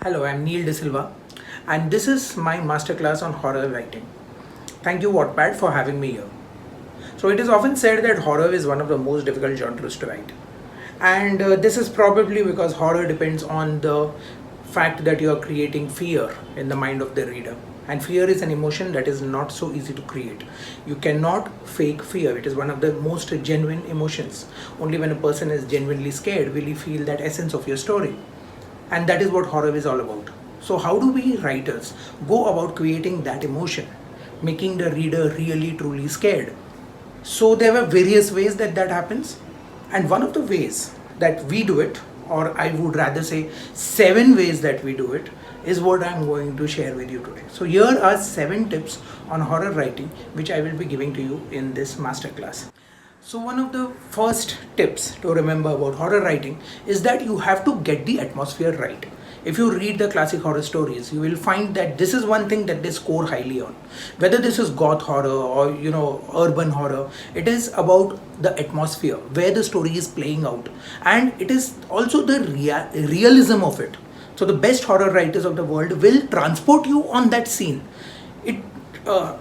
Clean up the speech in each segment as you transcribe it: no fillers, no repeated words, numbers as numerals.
Hello, I'm Neil De Silva, and this is my masterclass on horror writing. Thank you, Wattpad, for having me here. So, it is often said that horror is one of the most difficult genres to write, and this is probably because horror depends on the fact that you are creating fear in the mind of the reader. And fear is an emotion that is not so easy to create. You cannot fake fear. It is one of the most genuine emotions. Only when a person is genuinely scared will you feel that essence of your story. And that is what horror is all about. So how do we writers go about creating that emotion, making the reader really truly scared? So there were various ways that happens, and one of the ways that we do it, or I would rather say 7 ways that we do it, is what I'm going to share with you today. So here are 7 tips on horror writing which I will be giving to you in this masterclass. So one of the first tips to remember about horror writing is that you have to get the atmosphere right. If you read the classic horror stories, you will find that this is one thing that they score highly on. Whether this is goth horror or urban horror, it is about the atmosphere where the story is playing out, and it is also the realism of it. So the best horror writers of the world will transport you on that scene. It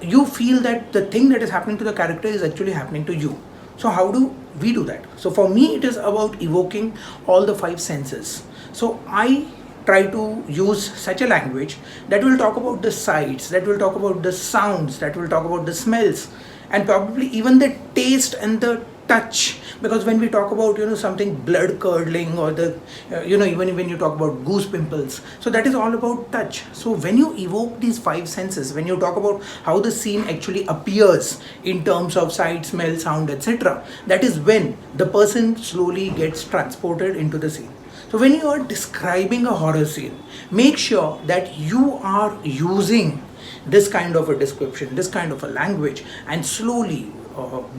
You feel that the thing that is happening to the character is actually happening to you. So how do we do that? So for me, it is about evoking all the 5 senses. So I try to use such a language that will talk about the sights, that will talk about the sounds, that will talk about the smells, and probably even the taste and the touch. Because when we talk about something blood curdling, or the even when you talk about goose pimples, so that is all about touch. So when you evoke these 5 senses, when you talk about how the scene actually appears in terms of sight, smell, sound, etc., that is when the person slowly gets transported into the scene. So when you are describing a horror scene, make sure that you are using this kind of a description, this kind of a language, and slowly,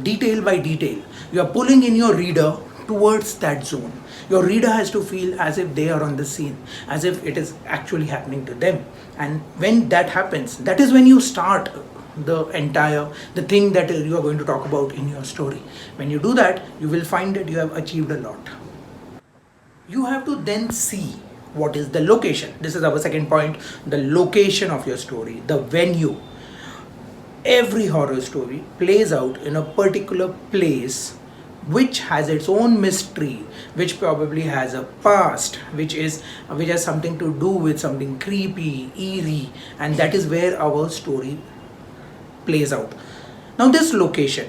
detail by detail, you are pulling in your reader towards that zone. Your reader has to feel as if they are on the scene, as if it is actually happening to them. And when that happens, that is when you start the thing that you are going to talk about in your story. When you do that, you will find that you have achieved a lot. You have to then see what is the location. This is our second point: the location of your story, the venue. Every horror story plays out in a particular place which has its own mystery, which probably has a past, which has something to do with something creepy, eerie, and that is where our story plays out. Now this location,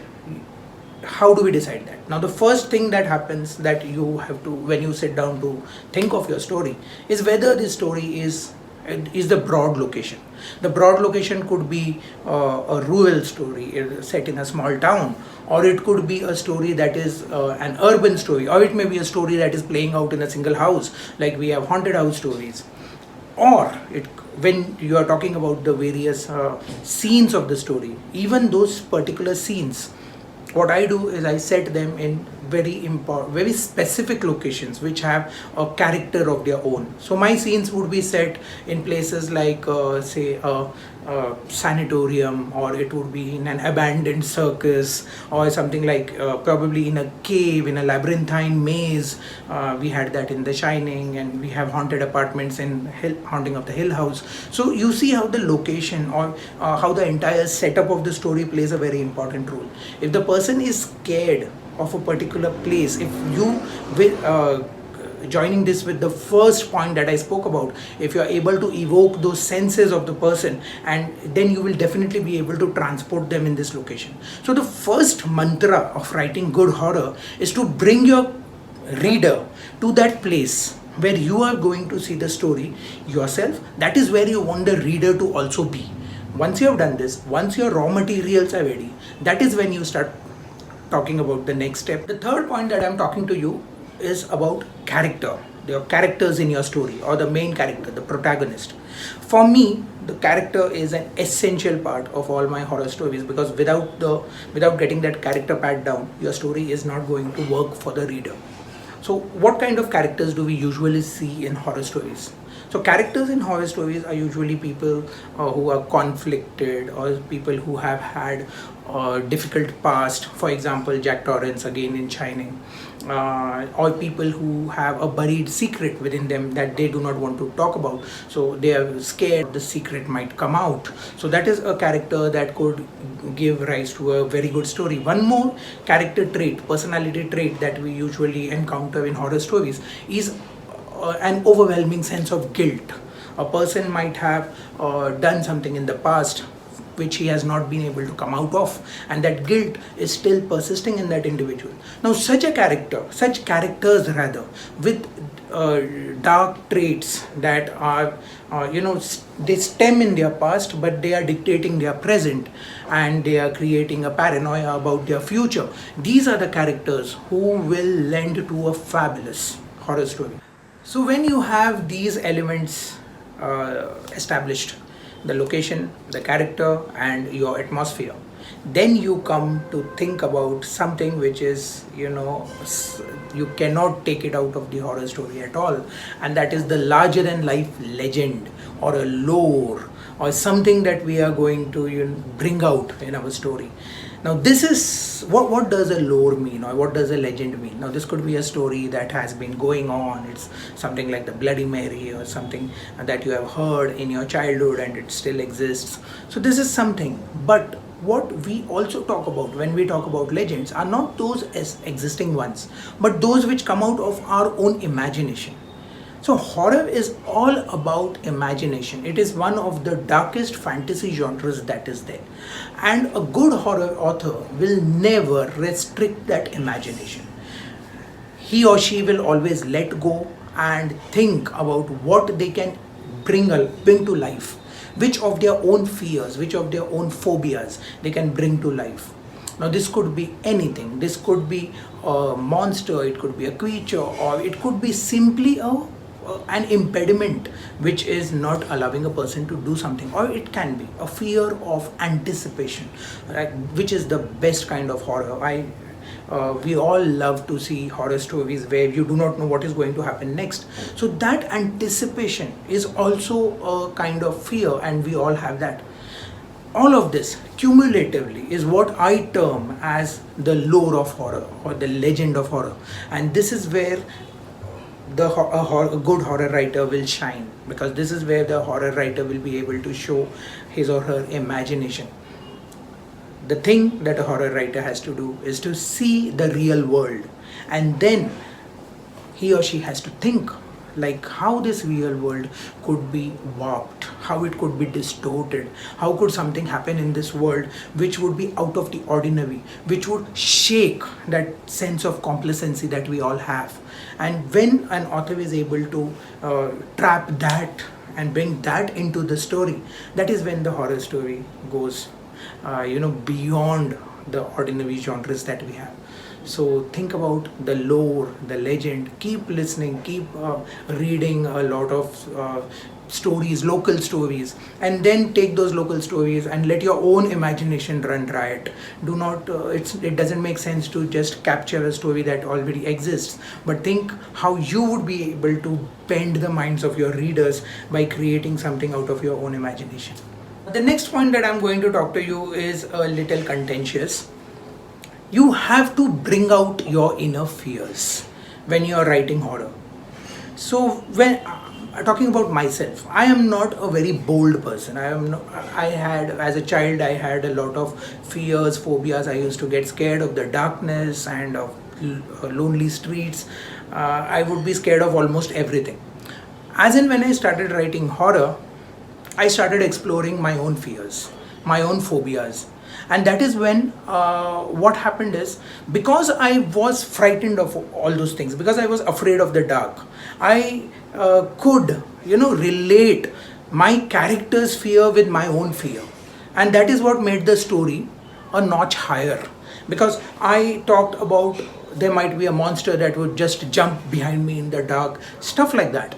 how do we decide that? Now the first thing that happens, that you have to, when you sit down to think of your story, is whether this story is the broad location. The broad location could be a rural story set in a small town, or it could be a story that is an urban story, or it may be a story that is playing out in a single house, like we have haunted house stories. Or when you are talking about the various scenes of the story, even those particular scenes, what I do is I set them in very specific locations which have a character of their own. So my scenes would be set in places like say a sanatorium, or it would be in an abandoned circus, or something like probably in a cave, in a labyrinthine maze. We had that in The Shining, and we have haunted apartments in Haunting of the Hill House. So you see how the location, or how the entire setup of the story plays a very important role. If the person is scared of a particular place, if you will joining this with the first point that I spoke about, if you are able to evoke those senses of the person, and then you will definitely be able to transport them in this location. So the first mantra of writing good horror is to bring your reader to that place where you are going to see the story yourself. That is where you want the reader to also be. Once you have done this, once your raw materials are ready, that is when you start talking about the next step. The third point that I'm talking to you is about character. There are characters in your story, or the main character, the protagonist. For me, the character is an essential part of all my horror stories, because without getting that character pat down, your story is not going to work for the reader. So what kind of characters do we usually see in horror stories? So characters in horror stories are usually people who are conflicted, or people who have had difficult past. For example, Jack Torrance again in Shining, or people who have a buried secret within them that they do not want to talk about, so they are scared the secret might come out. So that is a character that could give rise to a very good story. One more character trait, personality trait that we usually encounter in horror stories is an overwhelming sense of guilt. A person might have done something in the past which he has not been able to come out of, and that guilt is still persisting in that individual. Now such characters rather, with dark traits that are they stem in their past, but they are dictating their present, and they are creating a paranoia about their future. These are the characters who will lend to a fabulous horror story. So when you have these elements established, the location, the character, and your atmosphere, then you come to think about something which is, you cannot take it out of the horror story at all, and that is the larger than life legend or a lore or something that we are going to bring out in our story. Now this is what does a lore mean, or what does a legend mean? Now this could be a story that has been going on. It's something like the Bloody Mary, or something that you have heard in your childhood and it still exists. So this is something. But what we also talk about when we talk about legends are not those as existing ones, but those which come out of our own imagination. So horror is all about imagination. It is one of the darkest fantasy genres that is there. And a good horror author will never restrict that imagination. He or she will always let go and think about what they can bring to life. Which of their own fears, which of their own phobias they can bring to life. Now this could be anything. This could be a monster, it could be a creature, or it could be simply an impediment which is not allowing a person to do something, or it can be a fear of anticipation, right, which is the best kind of horror. We all love to see horror stories where you do not know what is going to happen next. So that anticipation is also a kind of fear, and we all have that. All of this cumulatively is what I term as the lore of horror, or the legend of horror. And this is where a good horror writer will shine, because this is where the horror writer will be able to show his or her imagination. The thing that a horror writer has to do is to see the real world, and then he or she has to think like how this real world could be warped, how it could be distorted, how could something happen in this world which would be out of the ordinary, which would shake that sense of complacency that we all have. And when an author is able to trap that and bring that into the story, that is when the horror story goes beyond the ordinary genres that we have. So think about the lore, the legend, keep listening, keep reading a lot of stories, local stories, and then take those local stories and let your own imagination run riot. Do not, it doesn't make sense to just capture a story that already exists, but think how you would be able to bend the minds of your readers by creating something out of your own imagination. The next point that I'm going to talk to you is a little contentious. You have to bring out your inner fears when you are writing horror. So when talking about myself, I am not a very bold person. As a child, I had a lot of fears, phobias. I used to get scared of the darkness and of lonely streets. I would be scared of almost everything. As in when I started writing horror, I started exploring my own fears, my own phobias. And that is when what happened is, because I was frightened of all those things, because I was afraid of the dark, I could relate my character's fear with my own fear. And that is what made the story a notch higher, because I talked about there might be a monster that would just jump behind me in the dark, stuff like that.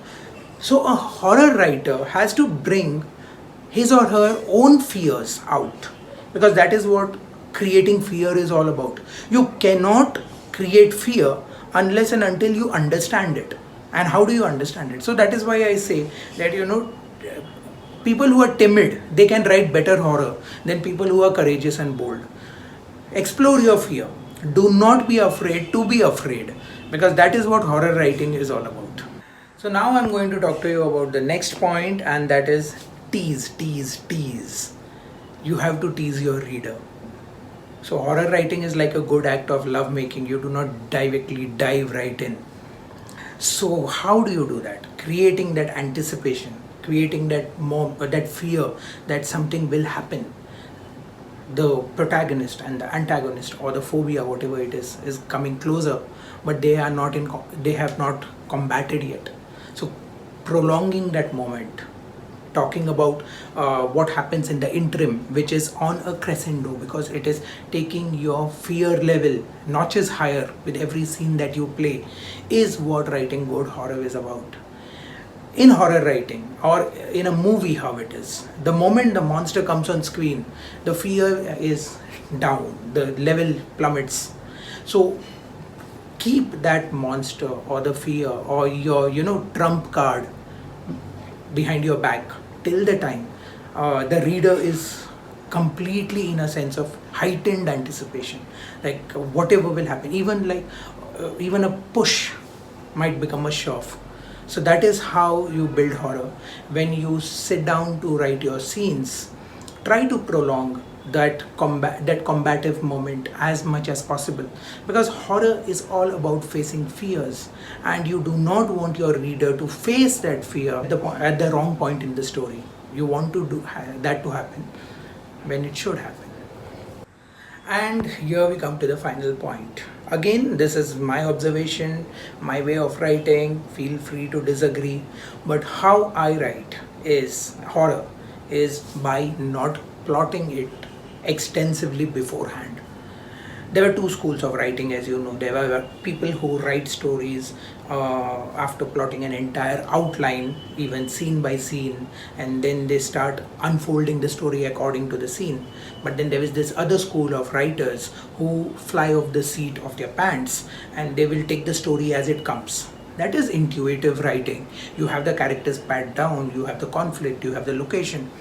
So a horror writer has to bring his or her own fears out, because that is what creating fear is all about. You cannot create fear unless and until you understand it. And how do you understand it? So that is why I say that people who are timid, they can write better horror than people who are courageous and bold. Explore your fear. Do not be afraid to be afraid, because that is what horror writing is all about. So now I'm going to talk to you about the next point, and that is tease, tease, tease. You have to tease your reader. So horror writing is like a good act of love making. You do not directly dive right in. So how do you do that? Creating that anticipation, creating that fear that something will happen. The protagonist and the antagonist, or the phobia, whatever it is coming closer, but they have not combated yet. So prolonging that moment, talking about what happens in the interim, which is on a crescendo, because it is taking your fear level notches higher with every scene that you play, is what writing good horror is about. In horror writing or in a movie, how it is, the moment the monster comes on screen, the fear is down, the level plummets. So keep that monster or the fear or your trump card behind your back till the time the reader is completely in a sense of heightened anticipation, like whatever will happen, even a push might become a shove. So that is how you build horror. When you sit down to write your scenes, try to prolong that combative moment as much as possible, because horror is all about facing fears, and you do not want your reader to face that fear at the wrong point in the story. You want to do that to happen when it should happen. And here we come to the final point. Again, this is my observation, my way of writing. Feel free to disagree. But how I write is horror is by not plotting it extensively beforehand. There were two schools of writing, as you know. There were people who write stories after plotting an entire outline, even scene by scene, and then they start unfolding the story according to the scene. But then there is this other school of writers who fly off the seat of their pants, and they will take the story as it comes. That is intuitive writing. You have the characters pat down, you have the conflict, you have the location.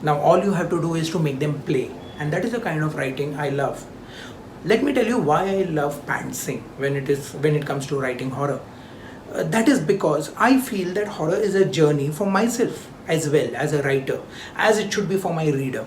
Now all you have to do is to make them play, and that is the kind of writing I love. Let me tell you why I love pantsing when it comes to writing horror. That is because I feel that horror is a journey for myself as well as a writer, as it should be for my reader.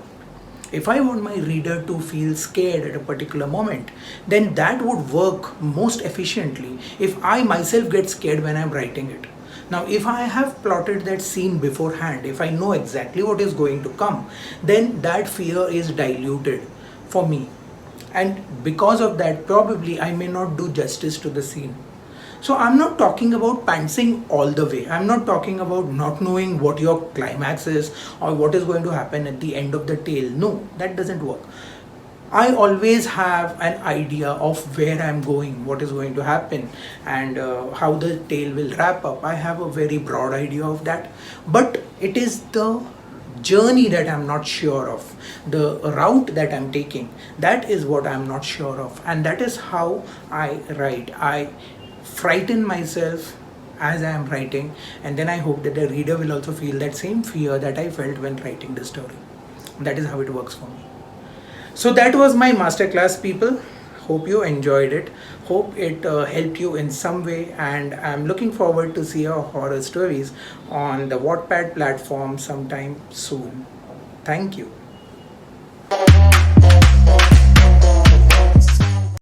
If I want my reader to feel scared at a particular moment, then that would work most efficiently if I myself get scared when I'm writing it. Now, if I have plotted that scene beforehand, if I know exactly what is going to come, then that fear is diluted for me. And because of that, probably I may not do justice to the scene. So I'm not talking about pantsing all the way. I'm not talking about not knowing what your climax is or what is going to happen at the end of the tale. No, that doesn't work. I always have an idea of where I'm going, what is going to happen, and how the tale will wrap up. I have a very broad idea of that. But it is the journey that I'm not sure of, the route that I'm taking, that is what I'm not sure of. And that is how I write. I frighten myself as I am writing, and then I hope that the reader will also feel that same fear that I felt when writing the story. That is how it works for me. So that was my masterclass, people. Hope you enjoyed it. Hope it helped you in some way, and I'm looking forward to see your horror stories on the Wattpad platform sometime soon. Thank you.